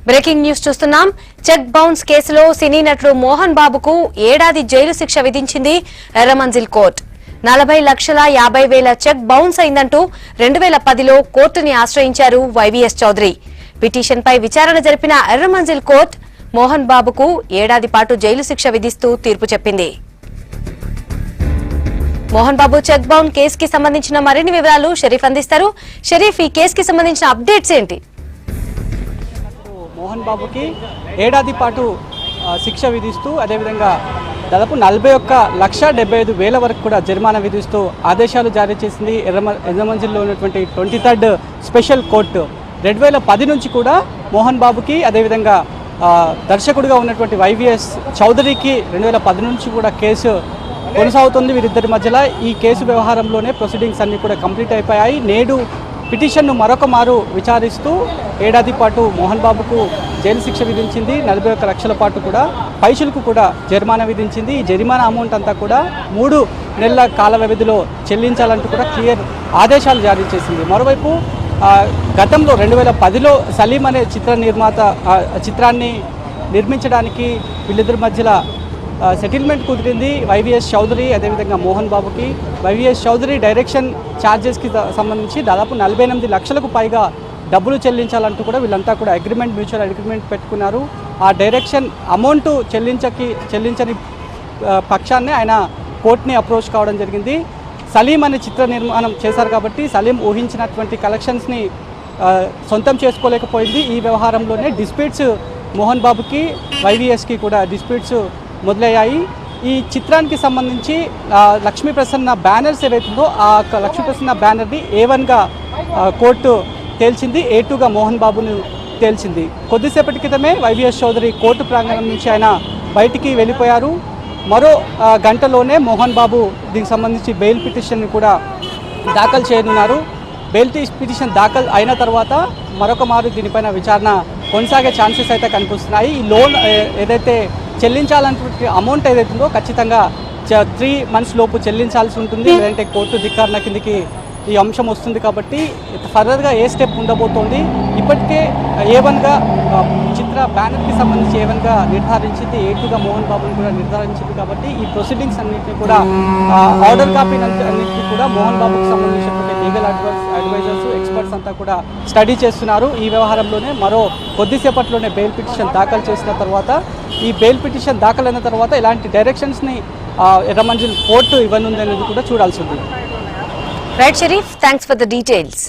Breaking news చూస్తున్నాం. Check bounce కేసులో సినీ నటుడు మోహన్ బాబుకు ఏడాది జైలు శిక్ష విధించింది ఎర్రమంజిల్ కోర్టు. 40,50,000 చెక్ బౌన్స్ అయిందంటూ 2010లో కోర్టుని ఆశ్రయించారు వైవీఎస్ చౌదరి. పిటిషన్పై విచారణ జరిపిన ఎర్రమంజిల్ కోర్టు మోహన్ బాబుకు ఏడాది పాటు జైలు శిక్ష విధిస్తూ తీర్పు చెప్పింది. మోహన్ బాబు చెక్ బౌన్ కేసుకి సంబంధించిన మరిన్ని వివరాలు షరీఫ్ అందిస్తారు. షరీఫ్, ఈ కేసుకి సంబంధించిన అప్డేట్స్ ఏంటి? మోహన్ బాబుకి ఏడాది పాటు శిక్ష విధిస్తూ అదేవిధంగా దాదాపు 41,75,000 వరకు కూడా జరిమానా విధిస్తూ ఆదేశాలు జారీ చేసింది ఎర్రమంజిల్లో ఉన్నటువంటి 23rd స్పెషల్ కోర్టు. 2010 నుంచి కూడా మోహన్ బాబుకి అదేవిధంగా దర్శకుడిగా ఉన్నటువంటి వైవీఎస్ చౌదరికి 2010 నుంచి కూడా కేసు కొనసాగుతుంది. వీరిద్దరి మధ్యలో ఈ కేసు వ్యవహారంలోనే ప్రొసీడింగ్స్ అన్ని కూడా కంప్లీట్ అయిపోయాయి. నేడు పిటిషన్ను మరొక మారు విచారిస్తూ ఏడాది పాటు మోహన్ బాబుకు జైలు శిక్ష విధించింది. 41 లక్షల పాటు కూడా పైసలకు కూడా జరిమానా విధించింది. ఈ జరిమానా అమౌంట్ అంతా కూడా 3 నెలల కాల వ్యవధిలో చెల్లించాలంటూ కూడా క్లియర్ ఆదేశాలు జారీ చేసింది. మరోవైపు గతంలో 2010లో సలీం అనే చిత్రాన్ని నిర్మించడానికి వీళ్ళిద్దరి మధ్యలో సెటిల్మెంట్ కుదిరింది. వైవీఎస్ చౌదరి అదేవిధంగా మోహన్ బాబుకి. వైవీఎస్ చౌదరి డైరెక్షన్ ఛార్జెస్కి సంబంధించి దాదాపు 48 లక్షలకు పైగా డబ్బులు చెల్లించాలంటూ కూడా వీళ్ళంతా కూడా మ్యూచువల్ అగ్రిమెంట్ పెట్టుకున్నారు. ఆ డైరెక్షన్ అమౌంట్ చెల్లించని పక్షాన్ని ఆయన కోర్టుని అప్రోచ్ కావడం జరిగింది. సలీం అనే చిత్ర నిర్మాణం చేశారు కాబట్టి సలీం ఊహించినటువంటి కలెక్షన్స్ని సొంతం చేసుకోలేకపోయింది. ఈ వ్యవహారంలోనే డిస్ప్యూట్స్ మోహన్ బాబుకి వైవీఎస్కి కూడా డిస్ప్యూట్స్ మొదలయ్యాయి. ఈ చిత్రానికి సంబంధించి లక్ష్మీ ప్రసన్న బ్యానర్స్ ఏవైతుందో ఆ లక్ష్మీ ప్రసన్న బ్యానర్ని A1గా కోర్టు తేల్చింది, A2గా మోహన్ బాబును తేల్చింది. కొద్దిసేపటి క్రితమే వైవీఎస్ చౌదరి కోర్టు ప్రాంగణం నుంచి ఆయన బయటికి వెళ్ళిపోయారు. మరో గంటలోనే మోహన్ బాబు దీనికి సంబంధించి బెయిల్ పిటిషన్ని కూడా దాఖలు చేయనున్నారు. బెయిల్ పిటిషన్ దాఖలు అయిన తర్వాత మరొక మారు దీనిపైన విచారణ కొనసాగే ఛాన్సెస్ అయితే కనిపిస్తున్నాయి. ఈ లోన్ ఏదైతే చెల్లించాలన్నటువంటి అమౌంట్ ఏదైతుందో ఖచ్చితంగా 3 months లోపు చెల్లించాల్సి ఉంటుంది. లేదంటే కోర్టు ధిక్కారణ కిందకి ఈ అంశం వస్తుంది. కాబట్టి ఫర్దర్గా ఏ స్టెప్ ఉండబోతోంది. ఇప్పటికే A1గా చిత్ర బ్యానర్కి సంబంధించి A1గా నిర్ధారించింది, A2గా మోహన్ బాబుని కూడా నిర్ధారించింది. కాబట్టి ఈ ప్రొసీడింగ్స్ అన్నింటినీ కూడా ఆర్డర్ కాపీ అన్నింటినీ కూడా మోహన్ బాబుకి సంబంధించినటువంటి లీగల్ అడ్వైజర్స్ ఎక్స్పర్ట్స్ అంతా కూడా స్టడీ చేస్తున్నారు. ఈ వ్యవహారంలోనే మరో కొద్దిసేపట్లోనే బెయిల్ పిటిషన్ దాఖలు చేసిన తర్వాత ఈ బెయిల్ పిటిషన్ దాఖలైన తర్వాత ఇలాంటి డైరెక్షన్స్ని ఎర్రమంజిల్ కోర్టు ఇవ్వనుంది అనేది కూడా చూడాల్సి ఉంది. Right Sharif, thanks for the details.